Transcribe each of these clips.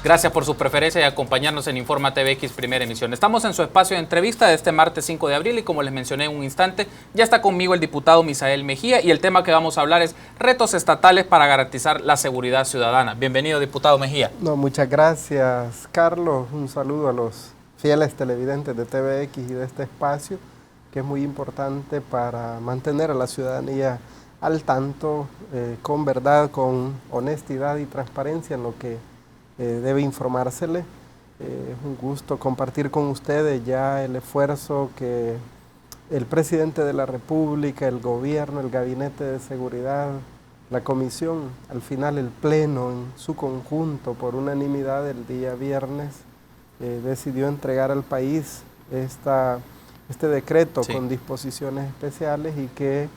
Gracias por su preferencia y acompañarnos en Informa TVX Primera Emisión. Estamos en su espacio de entrevista de este martes 5 de abril y como les mencioné en un instante, ya está conmigo el diputado Misael Mejía y el tema que vamos a hablar es retos estatales para garantizar la seguridad ciudadana. Bienvenido, diputado Mejía. No, muchas gracias, Carlos. Un saludo a los fieles televidentes de TVX y de este espacio, que es muy importante para mantener a la ciudadanía al tanto, con verdad, con honestidad y transparencia en lo que debe informársele. Es un gusto compartir con ustedes ya el esfuerzo que el presidente de la República, el gobierno, el gabinete de seguridad, la comisión, al final el pleno en su conjunto, por unanimidad el día viernes, decidió entregar al país este decreto con disposiciones especiales y que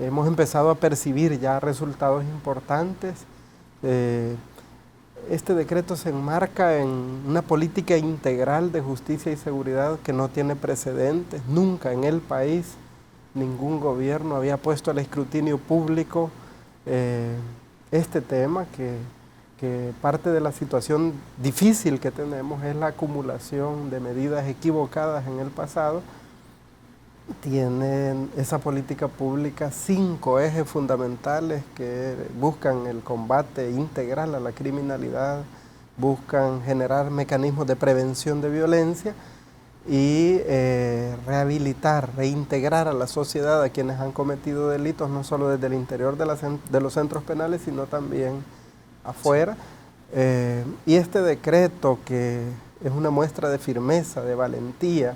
hemos empezado a percibir ya resultados importantes. Este decreto se enmarca en una política integral de justicia y seguridad que no tiene precedentes. Nunca en el país ningún gobierno había puesto al escrutinio público este tema, que parte de la situación difícil que tenemos es la acumulación de medidas equivocadas en el pasado. Tienen esa política pública 5 ejes fundamentales que buscan el combate integral a la criminalidad, buscan generar mecanismos de prevención de violencia y rehabilitar, reintegrar a la sociedad a quienes han cometido delitos, no solo desde el interior de los centros penales, sino también afuera. Y este decreto, que es una muestra de firmeza, de valentía,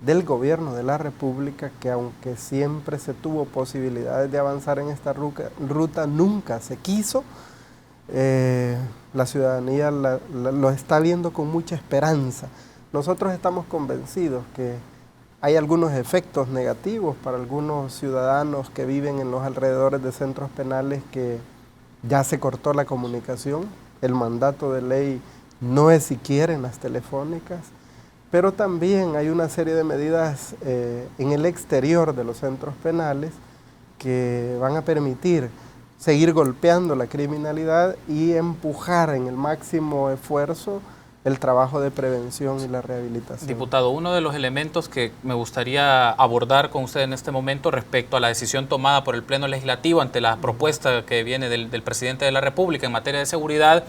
del gobierno de la República, que aunque siempre se tuvo posibilidades de avanzar en esta ruta, nunca se quiso. La ciudadanía lo está viendo con mucha esperanza. Nosotros estamos convencidos que hay algunos efectos negativos para algunos ciudadanos que viven en los alrededores de centros penales, que ya se cortó la comunicación, el mandato de ley no es siquiera en las telefónicas, pero también hay una serie de medidas en el exterior de los centros penales que van a permitir seguir golpeando la criminalidad y empujar en el máximo esfuerzo el trabajo de prevención y la rehabilitación. Diputado, uno de los elementos que me gustaría abordar con usted en este momento respecto a la decisión tomada por el Pleno Legislativo ante la propuesta que viene del presidente de la República en materia de seguridad,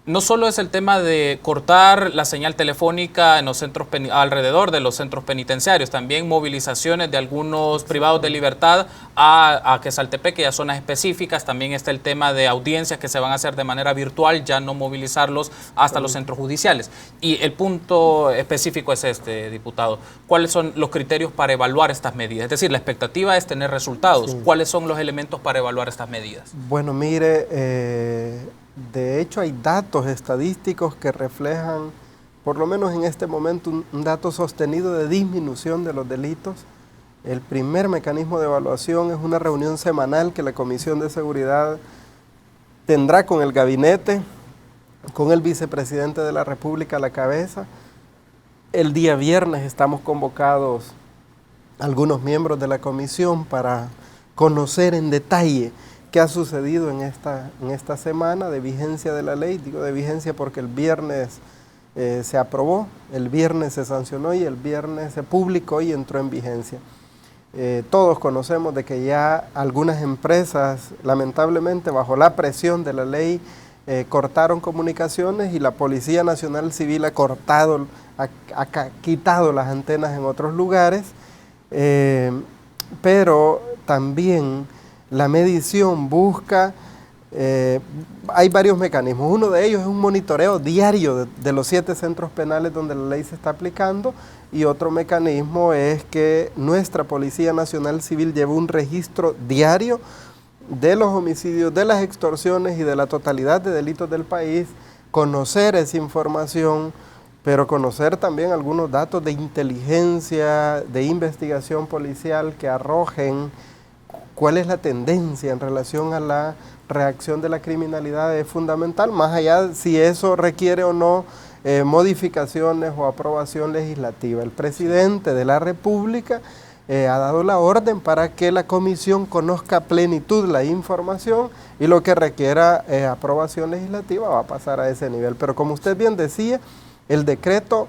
no solo es el tema de cortar la señal telefónica en los centros alrededor de los centros penitenciarios, también movilizaciones de algunos privados de libertad a Quesaltepeque y a zonas específicas. También está el tema de audiencias que se van a hacer de manera virtual, ya no movilizarlos hasta los centros judiciales. Y el punto específico es este, diputado. ¿Cuáles son los criterios para evaluar estas medidas? Es decir, la expectativa es tener resultados. Sí. ¿Cuáles son los elementos para evaluar estas medidas? Bueno, mire, de hecho hay datos estadísticos que reflejan, por lo menos en este momento, un dato sostenido de disminución de los delitos. El primer mecanismo de evaluación es una reunión semanal que la Comisión de Seguridad tendrá con el gabinete, con el vicepresidente de la República a la cabeza. El día viernes estamos convocados algunos miembros de la comisión para conocer en detalle qué ha sucedido en esta semana de vigencia de la ley. Digo de vigencia porque el viernes se aprobó, el viernes se sancionó y el viernes se publicó y entró en vigencia. Todos conocemos de que ya algunas empresas, lamentablemente bajo la presión de la ley, cortaron comunicaciones y la Policía Nacional Civil ha quitado las antenas en otros lugares, pero también la medición busca, hay varios mecanismos. Uno de ellos es un monitoreo diario de los 7 centros penales donde la ley se está aplicando, y otro mecanismo es que nuestra Policía Nacional Civil lleve un registro diario de los homicidios, de las extorsiones y de la totalidad de delitos del país, conocer esa información, pero conocer también algunos datos de inteligencia, de investigación policial que arrojen cuál es la tendencia en relación a la reacción de la criminalidad. Es fundamental, más allá de si eso requiere o no modificaciones o aprobación legislativa. El presidente de la República ha dado la orden para que la comisión conozca a plenitud la información y lo que requiera aprobación legislativa va a pasar a ese nivel. Pero como usted bien decía, el decreto,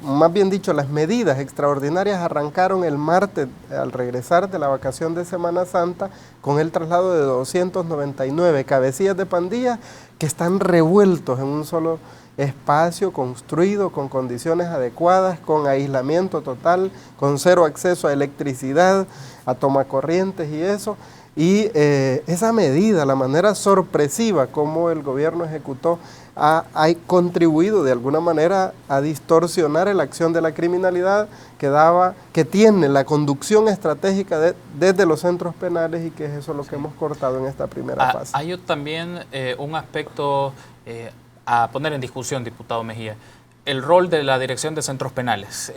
más bien dicho, las medidas extraordinarias arrancaron el martes al regresar de la vacación de Semana Santa con el traslado de 299 cabecillas de pandillas que están revueltos en un solo espacio construido con condiciones adecuadas, con aislamiento total, con cero acceso a electricidad, a tomacorrientes y eso. Y esa medida, la manera sorpresiva como el gobierno ejecutó, ha contribuido de alguna manera a distorsionar la acción de la criminalidad que tiene la conducción estratégica desde los centros penales y que es eso lo que hemos cortado en esta primera fase. Hay también un aspecto a poner en discusión, diputado Mejía. El rol de la Dirección de Centros Penales.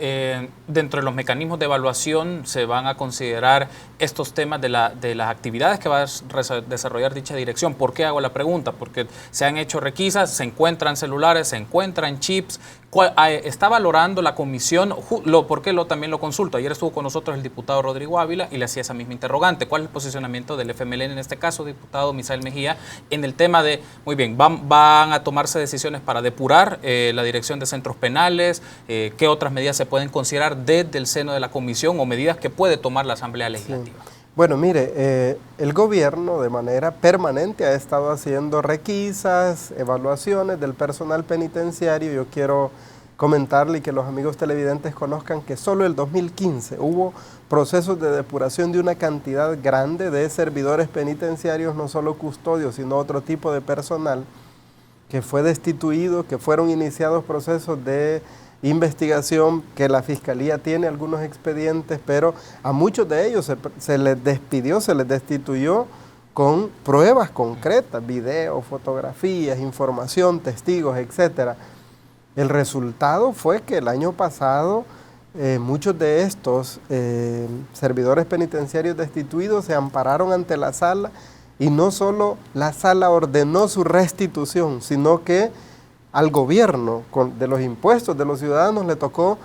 Dentro de los mecanismos de evaluación se van a considerar estos temas de las actividades que va a desarrollar dicha dirección. ¿Por qué hago la pregunta? Porque se han hecho requisas, se encuentran celulares, se encuentran chips. ¿Está valorando la comisión? ¿Por qué también lo consulto? Ayer estuvo con nosotros el diputado Rodrigo Ávila y le hacía esa misma interrogante. ¿Cuál es el posicionamiento del FMLN en este caso, diputado Misael Mejía, en el tema de, muy bien, van a tomarse decisiones para depurar la Dirección de Centros Penales? ¿Qué otras medidas se pueden considerar desde el seno de la comisión o medidas que puede tomar la Asamblea Legislativa? Sí. Bueno, mire, el gobierno de manera permanente ha estado haciendo requisas, evaluaciones del personal penitenciario. Yo quiero comentarle y que los amigos televidentes conozcan que solo el 2015 hubo procesos de depuración de una cantidad grande de servidores penitenciarios, no solo custodios, sino otro tipo de personal que fue destituido, que fueron iniciados procesos de investigación, que la Fiscalía tiene algunos expedientes, pero a muchos de ellos se les despidió, se les destituyó con pruebas concretas, videos, fotografías, información, testigos, etcétera. El resultado fue que el año pasado muchos de estos servidores penitenciarios destituidos se ampararon ante la sala y no solo la sala ordenó su restitución, sino que al gobierno de los impuestos de los ciudadanos le tocó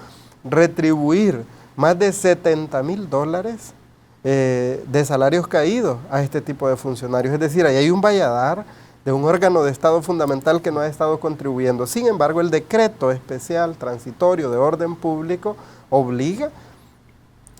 retribuir más de $70,000 de salarios caídos a este tipo de funcionarios. Es decir, ahí hay un valladar de un órgano de Estado fundamental que no ha estado contribuyendo. Sin embargo, el decreto especial transitorio de orden público obliga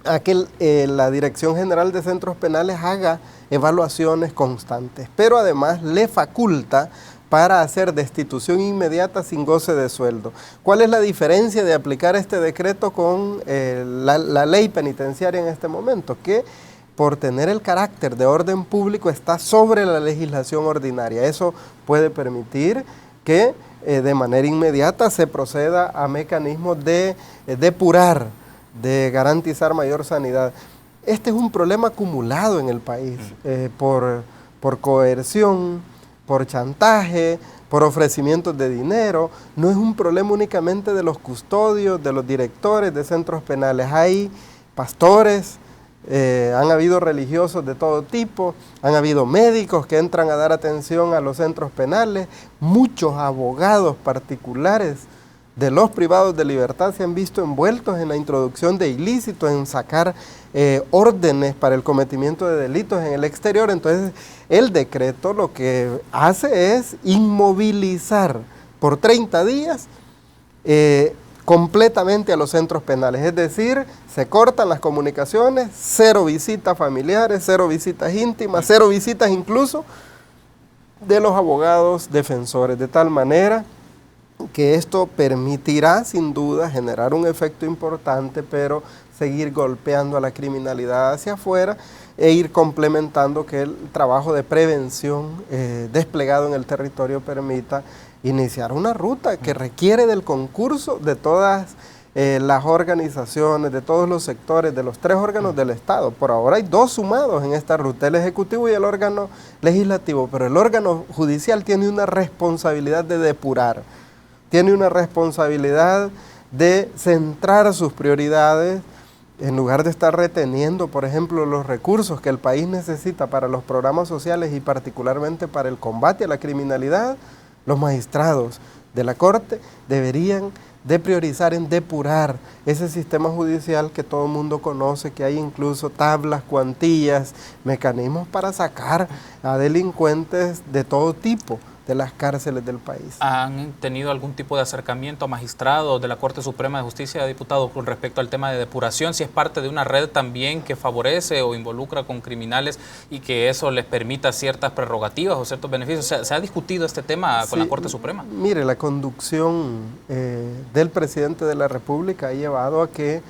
a que la Dirección General de Centros Penales haga evaluaciones constantes, pero además le faculta para hacer destitución inmediata sin goce de sueldo. ¿Cuál es la diferencia de aplicar este decreto con la ley penitenciaria en este momento? Que por tener el carácter de orden público está sobre la legislación ordinaria. Eso puede permitir que de manera inmediata se proceda a mecanismos de depurar, de garantizar mayor sanidad. Este es un problema acumulado en el país por coerción, por chantaje, por ofrecimientos de dinero. No es un problema únicamente de los custodios, de los directores de centros penales. Hay pastores, han habido religiosos de todo tipo, han habido médicos que entran a dar atención a los centros penales, muchos abogados particulares de los privados de libertad se han visto envueltos en la introducción de ilícitos, en sacar órdenes para el cometimiento de delitos en el exterior. Entonces, el decreto lo que hace es inmovilizar por 30 días completamente a los centros penales. Es decir, se cortan las comunicaciones, cero visitas familiares, cero visitas íntimas, cero visitas incluso de los abogados defensores, de tal manera que esto permitirá sin duda generar un efecto importante, pero seguir golpeando a la criminalidad hacia afuera e ir complementando que el trabajo de prevención desplegado en el territorio permita iniciar una ruta que requiere del concurso de todas las organizaciones, de todos los sectores, de los 3 órganos del Estado. Por ahora hay 2 sumados en esta ruta, el Ejecutivo y el órgano legislativo, pero el órgano judicial tiene una responsabilidad de depurar, tiene una responsabilidad de centrar sus prioridades en lugar de estar reteniendo, por ejemplo, los recursos que el país necesita para los programas sociales y particularmente para el combate a la criminalidad. Los magistrados de la Corte deberían de priorizar en depurar ese sistema judicial que todo el mundo conoce, que hay incluso tablas, cuantillas, mecanismos para sacar a delincuentes de todo tipo de las cárceles del país. ¿Han tenido algún tipo de acercamiento a magistrados de la Corte Suprema de Justicia, diputado, con respecto al tema de depuración? Si es parte de una red también que favorece o involucra con criminales y que eso les permita ciertas prerrogativas o ciertos beneficios. ¿Se ha discutido este tema con la Corte Suprema? Mire, la conducción del presidente de la República ha llevado a que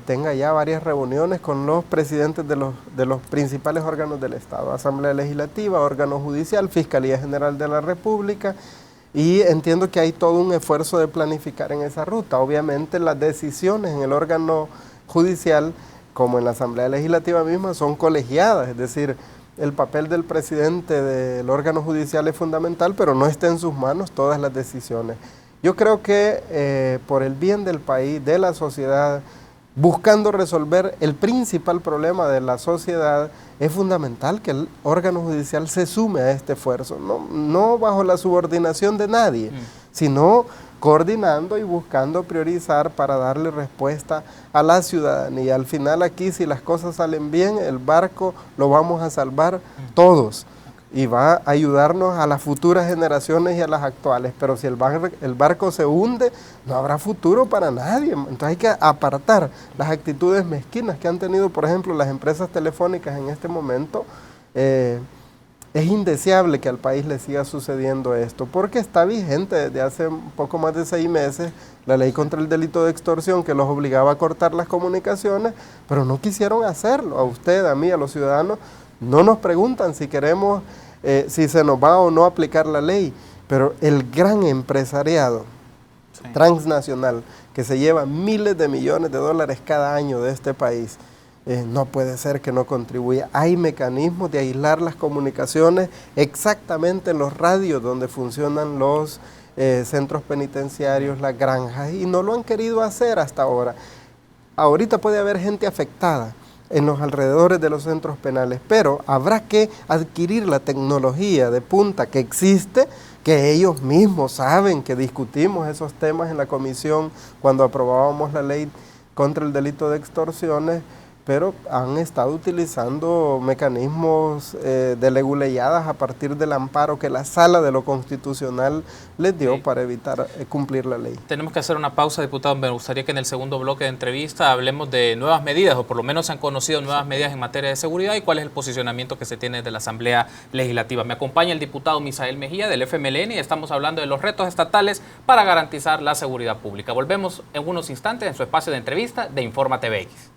tenga ya varias reuniones con los presidentes de los principales órganos del Estado, Asamblea Legislativa, órgano judicial, Fiscalía General de la República, y entiendo que hay todo un esfuerzo de planificar en esa ruta. Obviamente las decisiones en el órgano judicial, como en la Asamblea Legislativa misma, son colegiadas, es decir, el papel del presidente del órgano judicial es fundamental, pero no está en sus manos todas las decisiones. Yo creo que por el bien del país, de la sociedad, buscando resolver el principal problema de la sociedad, es fundamental que el órgano judicial se sume a este esfuerzo, no bajo la subordinación de nadie, sino coordinando y buscando priorizar para darle respuesta a la ciudadanía. Al final aquí, si las cosas salen bien, el barco lo vamos a salvar todos y va a ayudarnos a las futuras generaciones y a las actuales, pero si el barco se hunde, no habrá futuro para nadie. Entonces hay que apartar las actitudes mezquinas que han tenido, por ejemplo, las empresas telefónicas en este momento. Es indeseable que al país le siga sucediendo esto, porque está vigente desde hace un poco más de 6 meses la ley contra el delito de extorsión que los obligaba a cortar las comunicaciones, pero no quisieron hacerlo. A usted, a mí, a los ciudadanos, no nos preguntan si queremos, si se nos va o no aplicar la ley, pero el gran empresariado transnacional que se lleva miles de millones de dólares cada año de este país, no puede ser que no contribuya. Hay mecanismos de aislar las comunicaciones exactamente en los radios donde funcionan los centros penitenciarios, las granjas, y no lo han querido hacer hasta ahora. Ahorita puede haber gente afectada en los alrededores de los centros penales, pero habrá que adquirir la tecnología de punta que existe, que ellos mismos saben que discutimos esos temas en la comisión cuando aprobábamos la ley contra el delito de extorsiones, pero han estado utilizando mecanismos de leguleyadas a partir del amparo que la Sala de lo Constitucional les dio para evitar cumplir la ley. Tenemos que hacer una pausa, diputado. Me gustaría que en el segundo bloque de entrevista hablemos de nuevas medidas, o por lo menos se han conocido nuevas medidas en materia de seguridad y cuál es el posicionamiento que se tiene de la Asamblea Legislativa. Me acompaña el diputado Misael Mejía del FMLN y estamos hablando de los retos estatales para garantizar la seguridad pública. Volvemos en unos instantes en su espacio de entrevista de Infórmate BX.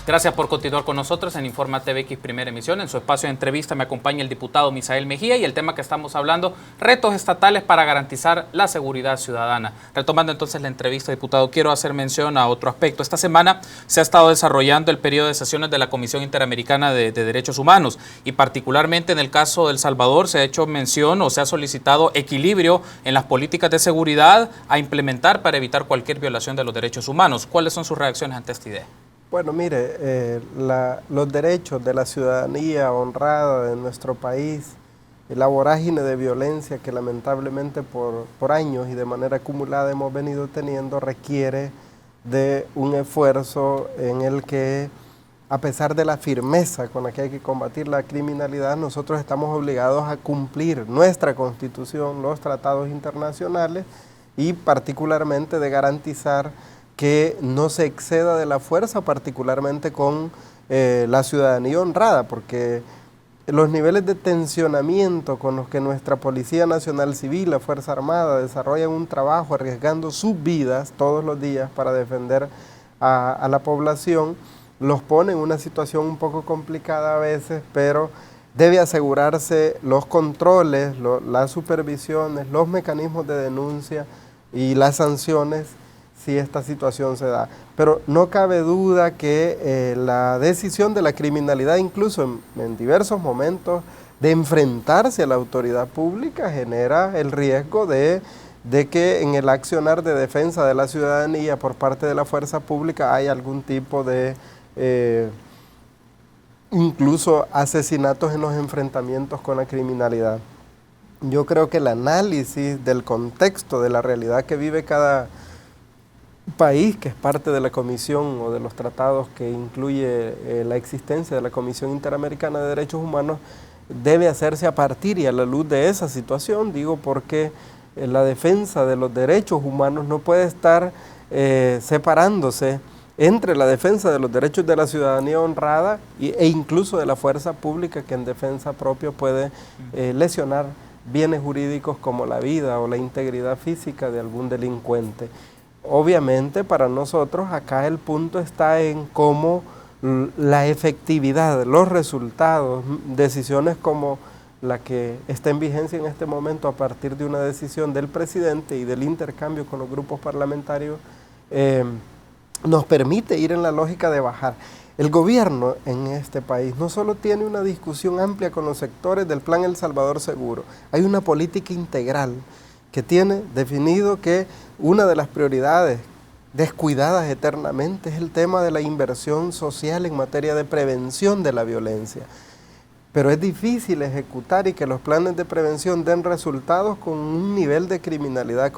Gracias por continuar con nosotros en Infórmate BX Primera Emisión. En su espacio de entrevista me acompaña el diputado Misael Mejía y el tema que estamos hablando, retos estatales para garantizar la seguridad ciudadana. Retomando entonces la entrevista, diputado, quiero hacer mención a otro aspecto. Esta semana se ha estado desarrollando el periodo de sesiones de la Comisión Interamericana de Derechos Humanos y particularmente en el caso de El Salvador se ha hecho mención o se ha solicitado equilibrio en las políticas de seguridad a implementar para evitar cualquier violación de los derechos humanos. ¿Cuáles son sus reacciones ante esta idea? Bueno, mire, los derechos de la ciudadanía honrada de nuestro país, la vorágine de violencia que lamentablemente por años y de manera acumulada hemos venido teniendo, requiere de un esfuerzo en el que, a pesar de la firmeza con la que hay que combatir la criminalidad, nosotros estamos obligados a cumplir nuestra Constitución, los tratados internacionales y particularmente de garantizar que no se exceda de la fuerza, particularmente con la ciudadanía honrada, porque los niveles de tensionamiento con los que nuestra Policía Nacional Civil, la Fuerza Armada, desarrollan un trabajo arriesgando sus vidas todos los días para defender a la población, los pone en una situación un poco complicada a veces, pero debe asegurarse los controles, las supervisiones, los mecanismos de denuncia y las sanciones si esta situación se da. Pero no cabe duda que la decisión de la criminalidad, incluso en diversos momentos, de enfrentarse a la autoridad pública genera el riesgo de que en el accionar de defensa de la ciudadanía por parte de la fuerza pública hay algún tipo de incluso asesinatos en los enfrentamientos con la criminalidad. Yo creo que el análisis del contexto, de la realidad que vive cada país, que es parte de la Comisión o de los tratados que incluye la existencia de la Comisión Interamericana de Derechos Humanos, debe hacerse a partir y a la luz de esa situación, digo, porque la defensa de los derechos humanos no puede estar separándose entre la defensa de los derechos de la ciudadanía honrada e incluso de la fuerza pública que en defensa propia puede lesionar bienes jurídicos como la vida o la integridad física de algún delincuente. Obviamente para nosotros acá el punto está en cómo la efectividad, los resultados, decisiones como la que está en vigencia en este momento a partir de una decisión del presidente y del intercambio con los grupos parlamentarios, nos permite ir en la lógica de bajar. El gobierno en este país no solo tiene una discusión amplia con los sectores del Plan El Salvador Seguro, hay una política integral que tiene definido que una de las prioridades descuidadas eternamente es el tema de la inversión social en materia de prevención de la violencia. Pero es difícil ejecutar y que los planes de prevención den resultados con un nivel de criminalidad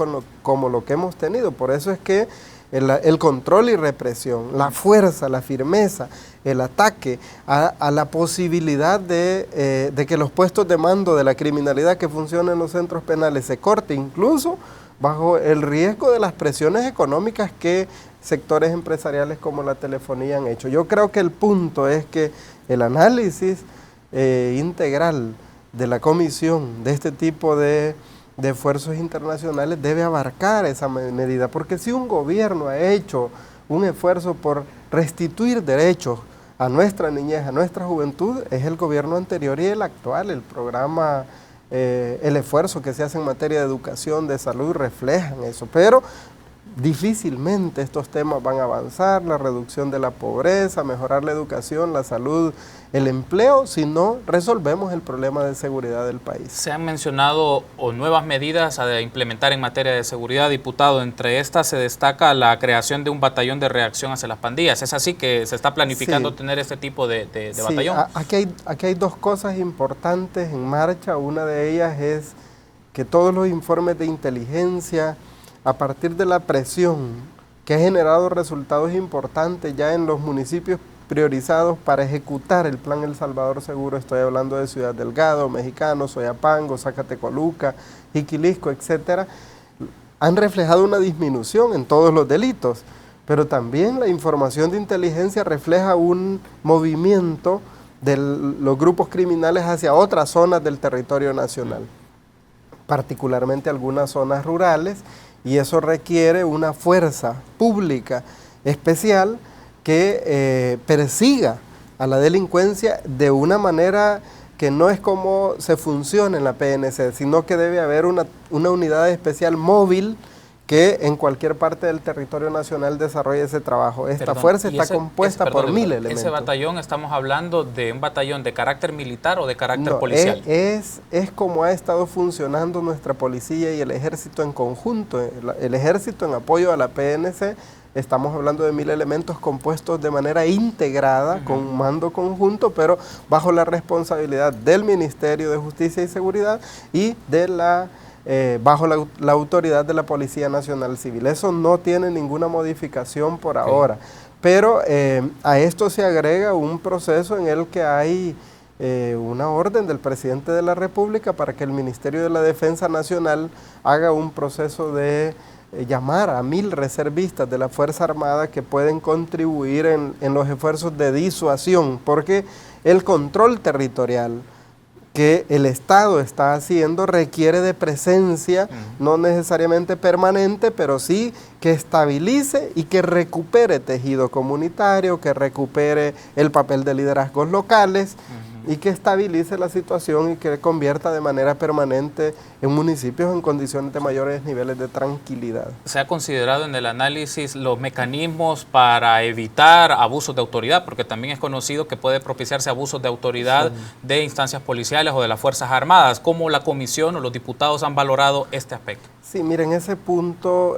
como lo que hemos tenido. Por eso es que el control y represión, la fuerza, la firmeza, el ataque a la posibilidad de que los puestos de mando de la criminalidad que funcionan en los centros penales se corte, incluso bajo el riesgo de las presiones económicas que sectores empresariales como la telefonía han hecho. Yo creo que el punto es que el análisis integral de la comisión de este tipo de esfuerzos internacionales debe abarcar esa medida, porque si un gobierno ha hecho un esfuerzo por restituir derechos a nuestra niñez, a nuestra juventud, es el gobierno anterior y el actual. El programa, el esfuerzo que se hace en materia de educación, de salud, reflejan eso, pero difícilmente estos temas van a avanzar, la reducción de la pobreza, mejorar la educación, la salud, el empleo, si no resolvemos el problema de seguridad del país. Se han mencionado nuevas medidas a implementar en materia de seguridad, diputado. Entre estas se destaca la creación de un batallón de reacción hacia las pandillas. ¿Es así que se está planificando tener este tipo de batallón? Aquí hay dos cosas importantes en marcha. Una de ellas es que todos los informes de inteligencia, a partir de la presión que ha generado resultados importantes ya en los municipios priorizados para ejecutar el Plan El Salvador Seguro, estoy hablando de Ciudad Delgado, Mexicano, Soyapango, Zacatecoluca, Jiquilisco, etcétera, han reflejado una disminución en todos los delitos, pero también la información de inteligencia refleja un movimiento de los grupos criminales hacia otras zonas del territorio nacional, particularmente algunas zonas rurales, y eso requiere una fuerza pública especial que persiga a la delincuencia de una manera que no es como se funciona en la PNC, sino que debe haber una unidad especial móvil que en cualquier parte del territorio nacional desarrolle ese trabajo. Esta fuerza está compuesta por 1000 elementos. ¿Ese batallón, estamos hablando de un batallón de carácter militar o de carácter policial? Es como ha estado funcionando nuestra policía y el ejército en conjunto. El ejército en apoyo a la PNC, estamos hablando de 1000 elementos compuestos de manera integrada, con un mando conjunto, pero bajo la responsabilidad del Ministerio de Justicia y Seguridad y de bajo la autoridad de la Policía Nacional Civil. Eso no tiene ninguna modificación por ahora, pero a esto se agrega un proceso en el que hay una orden del presidente de la República para que el Ministerio de la Defensa Nacional haga un proceso de llamar a 1000 reservistas de la Fuerza Armada que pueden contribuir en los esfuerzos de disuasión, porque el control territorial que el Estado está haciendo requiere de presencia, no necesariamente permanente, pero sí que estabilice y que recupere tejido comunitario, que recupere el papel de liderazgos locales, y que estabilice la situación y que convierta de manera permanente en municipios en condiciones de mayores niveles de tranquilidad. ¿Se ha considerado en el análisis los mecanismos para evitar abusos de autoridad? Porque también es conocido que puede propiciarse abusos de autoridad de instancias policiales o de las Fuerzas Armadas. ¿Cómo la comisión o los diputados han valorado este aspecto? Sí, miren, ese punto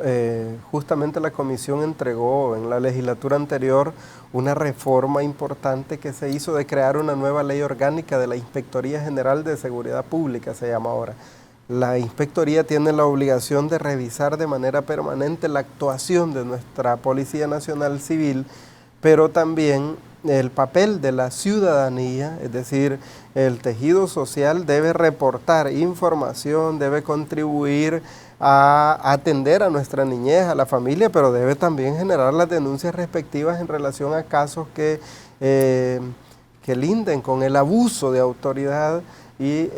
justamente la comisión entregó en la legislatura anterior una reforma importante que se hizo de crear una nueva ley orgánica de la Inspectoría General de Seguridad Pública, se llama ahora. La Inspectoría tiene la obligación de revisar de manera permanente la actuación de nuestra Policía Nacional Civil, pero también el papel de la ciudadanía, es decir, el tejido social debe reportar información, debe contribuir a atender a nuestra niñez, a la familia, pero debe también generar las denuncias respectivas en relación a casos que linden con el abuso de autoridad. Y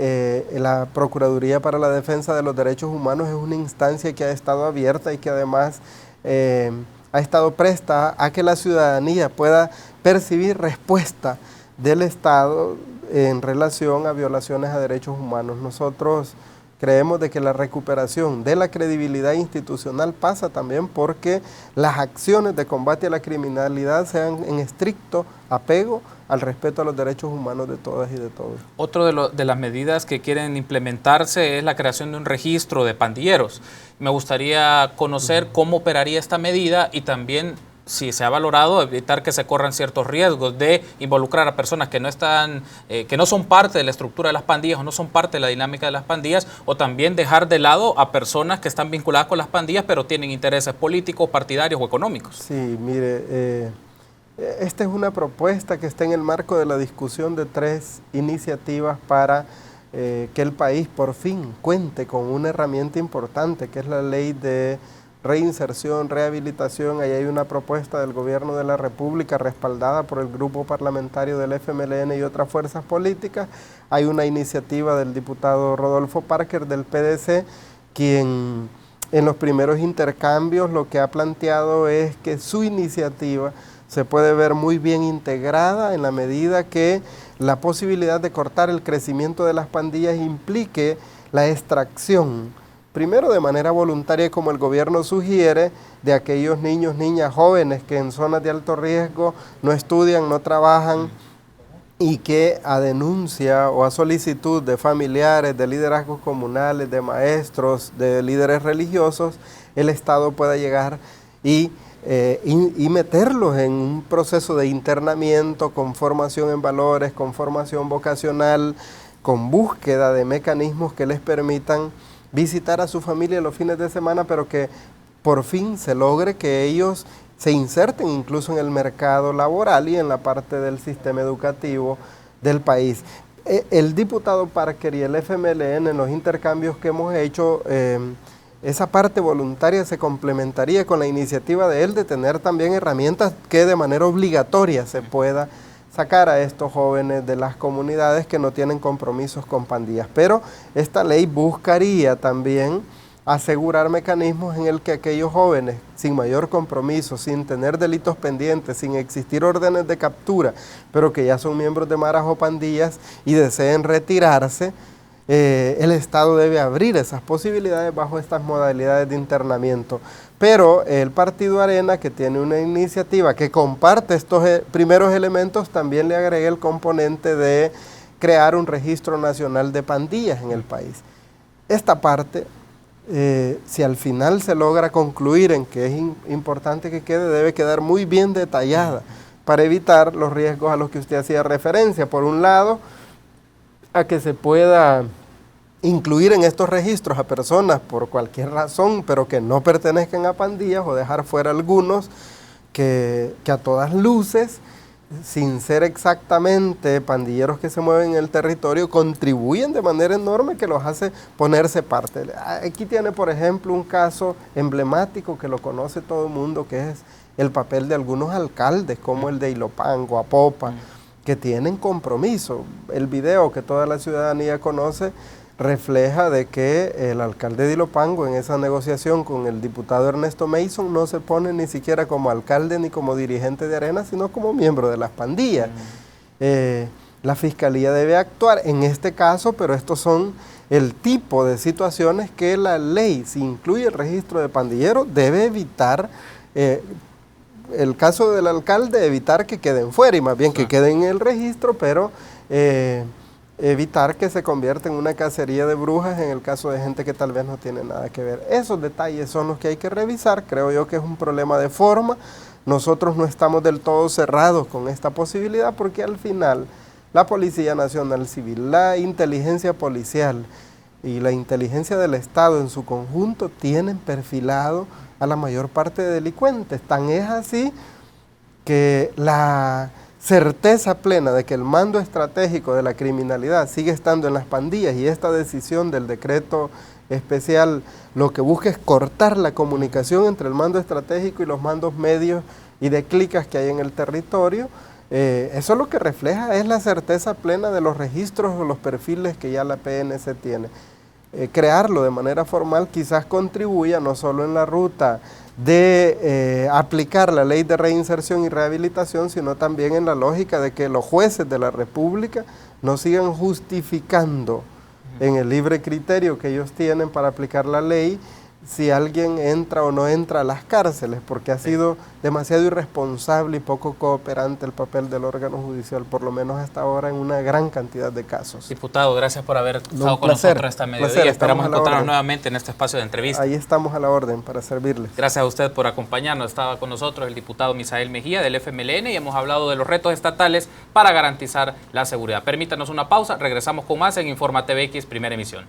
la Procuraduría para la Defensa de los Derechos Humanos es una instancia que ha estado abierta y que además ha estado presta a que la ciudadanía pueda percibir respuesta del Estado en relación a violaciones a derechos humanos. Nosotros creemos de que la recuperación de la credibilidad institucional pasa también porque las acciones de combate a la criminalidad sean en estricto apego al respeto a los derechos humanos de todas y de todos. Otro de las medidas que quieren implementarse es la creación de un registro de pandilleros. Me gustaría conocer cómo operaría esta medida y también, si se ha valorado, evitar que se corran ciertos riesgos de involucrar a personas que no están, que no son parte de la estructura de las pandillas o no son parte de la dinámica de las pandillas, o también dejar de lado a personas que están vinculadas con las pandillas pero tienen intereses políticos, partidarios o económicos. Sí, mire, esta es una propuesta que está en el marco de la discusión de 3 iniciativas para que el país por fin cuente con una herramienta importante, que es la ley de reinserción, rehabilitación. Ahí hay una propuesta del Gobierno de la República respaldada por el grupo parlamentario del FMLN y otras fuerzas políticas. Hay una iniciativa del diputado Rodolfo Parker del PDC, quien en los primeros intercambios lo que ha planteado es que su iniciativa se puede ver muy bien integrada en la medida que la posibilidad de cortar el crecimiento de las pandillas implique la extracción, primero de manera voluntaria, como el gobierno sugiere, de aquellos niños, niñas, jóvenes que en zonas de alto riesgo no estudian, no trabajan y que a denuncia o a solicitud de familiares, de liderazgos comunales, de maestros, de líderes religiosos, el Estado pueda llegar y meterlos en un proceso de internamiento con formación en valores, con formación vocacional, con búsqueda de mecanismos que les permitan visitar a su familia los fines de semana, pero que por fin se logre que ellos se inserten incluso en el mercado laboral y en la parte del sistema educativo del país. El diputado Parker y el FMLN, en los intercambios que hemos hecho, esa parte voluntaria se complementaría con la iniciativa de él de tener también herramientas que de manera obligatoria se pueda sacar a estos jóvenes de las comunidades que no tienen compromisos con pandillas. Pero esta ley buscaría también asegurar mecanismos en el que aquellos jóvenes sin mayor compromiso, sin tener delitos pendientes, sin existir órdenes de captura, pero que ya son miembros de maras o pandillas y deseen retirarse, el Estado debe abrir esas posibilidades bajo estas modalidades de internamiento. Pero el Partido Arena, que tiene una iniciativa que comparte estos primeros elementos, también le agrega el componente de crear un registro nacional de pandillas en el país. Esta parte, si al final se logra concluir en que es importante que quede, debe quedar muy bien detallada para evitar los riesgos a los que usted hacía referencia. Por un lado, a que se pueda incluir en estos registros a personas por cualquier razón, pero que no pertenezcan a pandillas, o dejar fuera algunos que a todas luces, sin ser exactamente pandilleros que se mueven en el territorio, contribuyen de manera enorme que los hace ponerse parte. Aquí tiene, por ejemplo, un caso emblemático que lo conoce todo el mundo, que es el papel de algunos alcaldes, como el de Ilopango, Apopa, que tienen compromiso. El video que toda la ciudadanía conoce refleja de que el alcalde de Ilopango, en esa negociación con el diputado Ernesto Mason, no se pone ni siquiera como alcalde ni como dirigente de Arena, sino como miembro de las pandillas. la Fiscalía debe actuar en este caso, pero estos son el tipo de situaciones que la ley, si incluye el registro de pandilleros, debe evitar, el caso del alcalde, evitar que queden fuera y más bien que queden en el registro, pero evitar que se convierta en una cacería de brujas en el caso de gente que tal vez no tiene nada que ver. Esos detalles son los que hay que revisar. Creo yo que es un problema de forma. Nosotros no estamos del todo cerrados con esta posibilidad porque al final la Policía Nacional Civil, la inteligencia policial y la inteligencia del Estado en su conjunto tienen perfilado a la mayor parte de delincuentes. Tan es así que la certeza plena de que el mando estratégico de la criminalidad sigue estando en las pandillas y esta decisión del decreto especial lo que busca es cortar la comunicación entre el mando estratégico y los mandos medios y de clicas que hay en el territorio. Eso lo que refleja es la certeza plena de los registros o los perfiles que ya la PNC tiene. Crearlo de manera formal quizás contribuya no solo en la ruta de aplicar la ley de reinserción y rehabilitación, sino también en la lógica de que los jueces de la República no sigan justificando en el libre criterio que ellos tienen para aplicar la ley si alguien entra o no entra a las cárceles, porque ha sido demasiado irresponsable y poco cooperante el papel del órgano judicial, por lo menos hasta ahora en una gran cantidad de casos. Diputado, gracias por haber estado con nosotros esta mediodía. Esperamos encontrarnos nuevamente en este espacio de entrevista. Ahí estamos a la orden para servirles. Gracias a usted por acompañarnos. Estaba con nosotros el diputado Misael Mejía del FMLN y hemos hablado de los retos estatales para garantizar la seguridad. Permítanos una pausa, regresamos con más en Informa TVX, primera emisión.